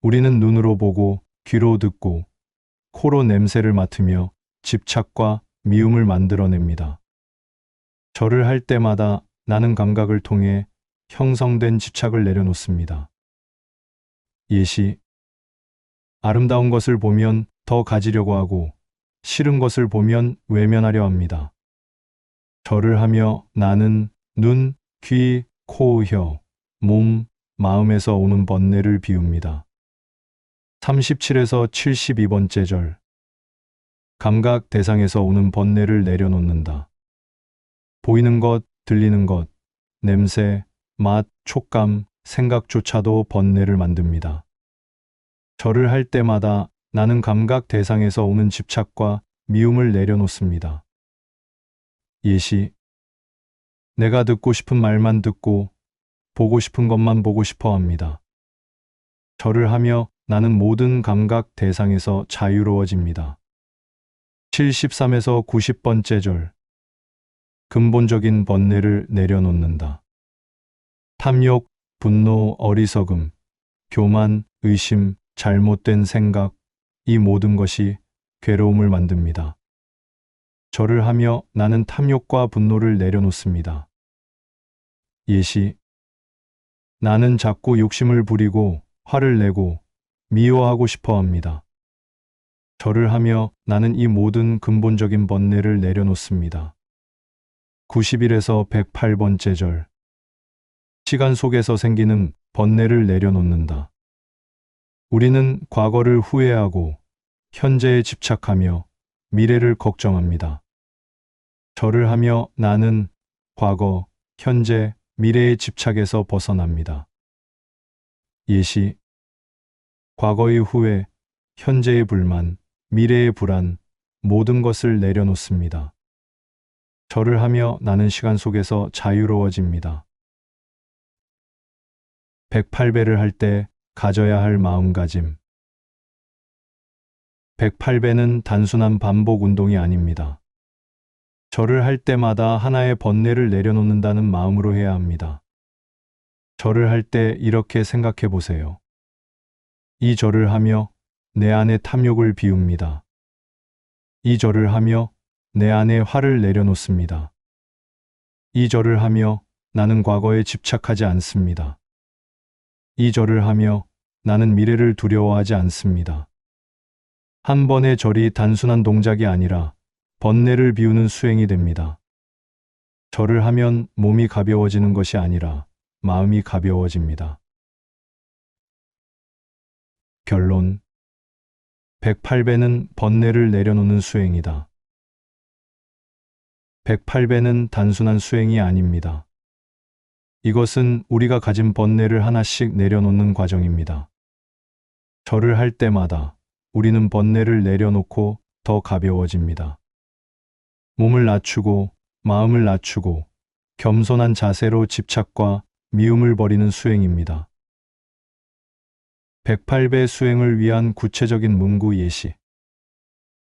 Speaker 1: 우리는 눈으로 보고, 귀로 듣고, 코로 냄새를 맡으며 집착과 미움을 만들어냅니다. 절을 할 때마다 나는 감각을 통해 형성된 집착을 내려놓습니다. 예시. 아름다운 것을 보면 더 가지려고 하고, 싫은 것을 보면 외면하려 합니다. 절을 하며 나는 눈, 귀, 코, 혀, 몸, 마음에서 오는 번뇌를 비웁니다. 37에서 72번째 절. 감각 대상에서 오는 번뇌를 내려놓는다. 보이는 것, 들리는 것, 냄새, 맛, 촉감, 생각조차도 번뇌를 만듭니다. 절을 할 때마다 나는 감각 대상에서 오는 집착과 미움을 내려놓습니다. 예시. 내가 듣고 싶은 말만 듣고 보고 싶은 것만 보고 싶어 합니다. 절을 하며 나는 모든 감각 대상에서 자유로워집니다. 73에서 90번째 절. 근본적인 번뇌를 내려놓는다. 탐욕, 분노, 어리석음, 교만, 의심, 잘못된 생각, 이 모든 것이 괴로움을 만듭니다. 절을 하며 나는 탐욕과 분노를 내려놓습니다. 예시. 나는 자꾸 욕심을 부리고 화를 내고 미워하고 싶어 합니다. 절을 하며 나는 이 모든 근본적인 번뇌를 내려놓습니다. 91에서 108번째 절. 시간 속에서 생기는 번뇌를 내려놓는다. 우리는 과거를 후회하고 현재에 집착하며 미래를 걱정합니다. 절을 하며 나는 과거, 현재, 미래의 집착에서 벗어납니다. 예시. 과거의 후회, 현재의 불만, 미래의 불안, 모든 것을 내려놓습니다. 절을 하며 나는 시간 속에서 자유로워집니다. 108배를 할 때 가져야 할 마음가짐. 108배는 단순한 반복 운동이 아닙니다. 절을 할 때마다 하나의 번뇌를 내려놓는다는 마음으로 해야 합니다. 절을 할 때 이렇게 생각해 보세요. 이 절을 하며 내 안의 탐욕을 비웁니다. 이 절을 하며 내 안의 화를 내려놓습니다. 이 절을 하며 나는 과거에 집착하지 않습니다. 이 절을 하며 나는 미래를 두려워하지 않습니다. 한 번의 절이 단순한 동작이 아니라 번뇌를 비우는 수행이 됩니다. 절을 하면 몸이 가벼워지는 것이 아니라 마음이 가벼워집니다. 결론. 108배는 번뇌를 내려놓는 수행이다. 108배는 단순한 수행이 아닙니다. 이것은 우리가 가진 번뇌를 하나씩 내려놓는 과정입니다. 절을 할 때마다 우리는 번뇌를 내려놓고 더 가벼워집니다. 몸을 낮추고 마음을 낮추고 겸손한 자세로 집착과 미움을 버리는 수행입니다. 108배 수행을 위한 구체적인 문구 예시.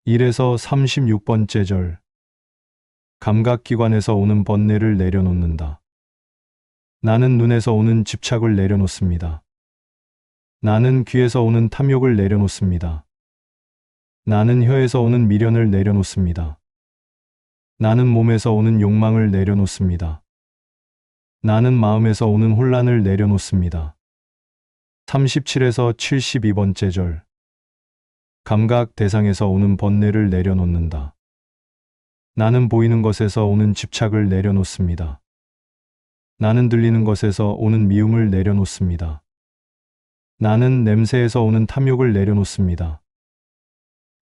Speaker 1: 1에서 36번째 절. 감각기관에서 오는 번뇌를 내려놓는다. 나는 눈에서 오는 집착을 내려놓습니다. 나는 귀에서 오는 탐욕을 내려놓습니다. 나는 혀에서 오는 미련을 내려놓습니다. 나는 몸에서 오는 욕망을 내려놓습니다. 나는 마음에서 오는 혼란을 내려놓습니다. 37에서 72번째 절. 감각 대상에서 오는 번뇌를 내려놓는다. 나는 보이는 것에서 오는 집착을 내려놓습니다. 나는 들리는 것에서 오는 미움을 내려놓습니다. 나는 냄새에서 오는 탐욕을 내려놓습니다.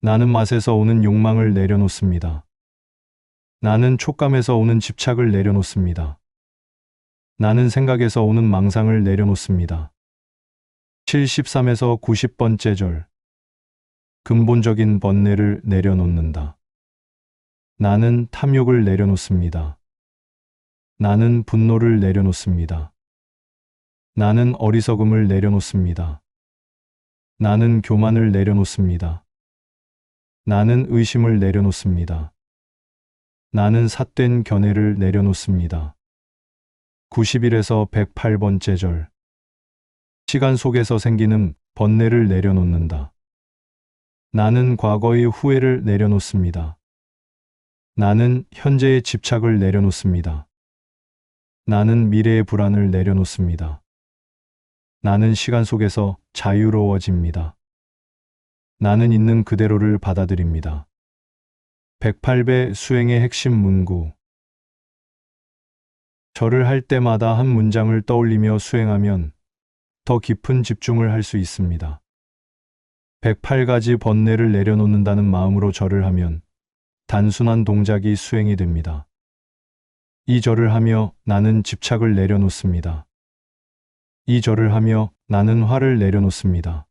Speaker 1: 나는 맛에서 오는 욕망을 내려놓습니다. 나는 촉감에서 오는 집착을 내려놓습니다. 나는 생각에서 오는 망상을 내려놓습니다. 73에서 90번째 절. 근본적인 번뇌를 내려놓는다. 나는 탐욕을 내려놓습니다. 나는 분노를 내려놓습니다. 나는 어리석음을 내려놓습니다. 나는 교만을 내려놓습니다. 나는 의심을 내려놓습니다. 나는 삿된 견해를 내려놓습니다. 90일에서 108번째 절. 시간 속에서 생기는 번뇌를 내려놓는다. 나는 과거의 후회를 내려놓습니다. 나는 현재의 집착을 내려놓습니다. 나는 미래의 불안을 내려놓습니다. 나는 시간 속에서 자유로워집니다. 나는 있는 그대로를 받아들입니다. 108배 수행의 핵심 문구. 절을 할 때마다 한 문장을 떠올리며 수행하면 더 깊은 집중을 할 수 있습니다. 108가지 번뇌를 내려놓는다는 마음으로 절을 하면 단순한 동작이 수행이 됩니다. 이 절을 하며 나는 집착을 내려놓습니다. 이 절을 하며 나는 화를 내려놓습니다.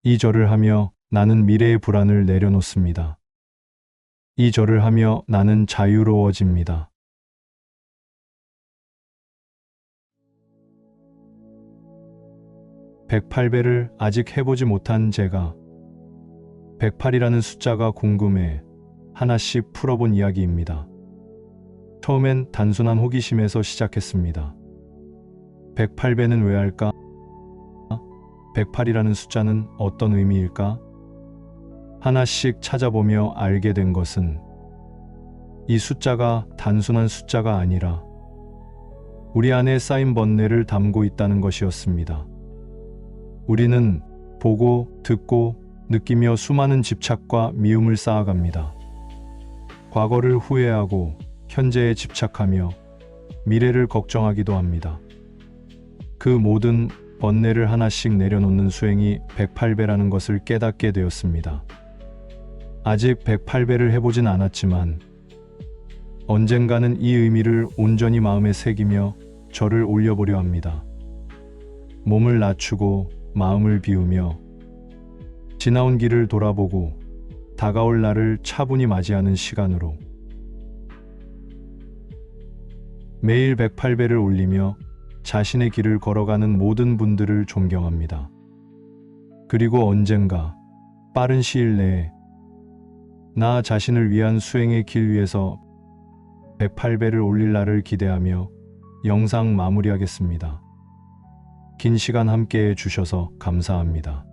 Speaker 1: 이 절을 하며 나는 미래의 불안을 내려놓습니다. 이 절을 하며 나는 자유로워집니다. (108배를) 아직 해보지 못한 제가 108이라는 숫자가 궁금해 하나씩 풀어본 이야기입니다. 처음엔 단순한 호기심에서 시작했습니다. 108배는 왜 할까? 108이라는 숫자는 어떤 의미일까? 하나씩 찾아보며 알게 된 것은 이 숫자가 단순한 숫자가 아니라 우리 안에 쌓인 번뇌를 담고 있다는 것이었습니다. 우리는 보고, 듣고, 느끼며 수많은 집착과 미움을 쌓아갑니다. 과거를 후회하고 현재에 집착하며 미래를 걱정하기도 합니다. 그 모든 번뇌를 하나씩 내려놓는 수행이 108배라는 것을 깨닫게 되었습니다. 아직 108배를 해보진 않았지만 언젠가는 이 의미를 온전히 마음에 새기며 절을 올려보려 합니다. 몸을 낮추고 마음을 비우며 지나온 길을 돌아보고 다가올 날을 차분히 맞이하는 시간으로 매일 108배를 올리며 자신의 길을 걸어가는 모든 분들을 존경합니다. 그리고 언젠가 빠른 시일 내에 나 자신을 위한 수행의 길 위에서 108배를 올릴 날을 기대하며 영상 마무리하겠습니다. 긴 시간 함께해 주셔서 감사합니다.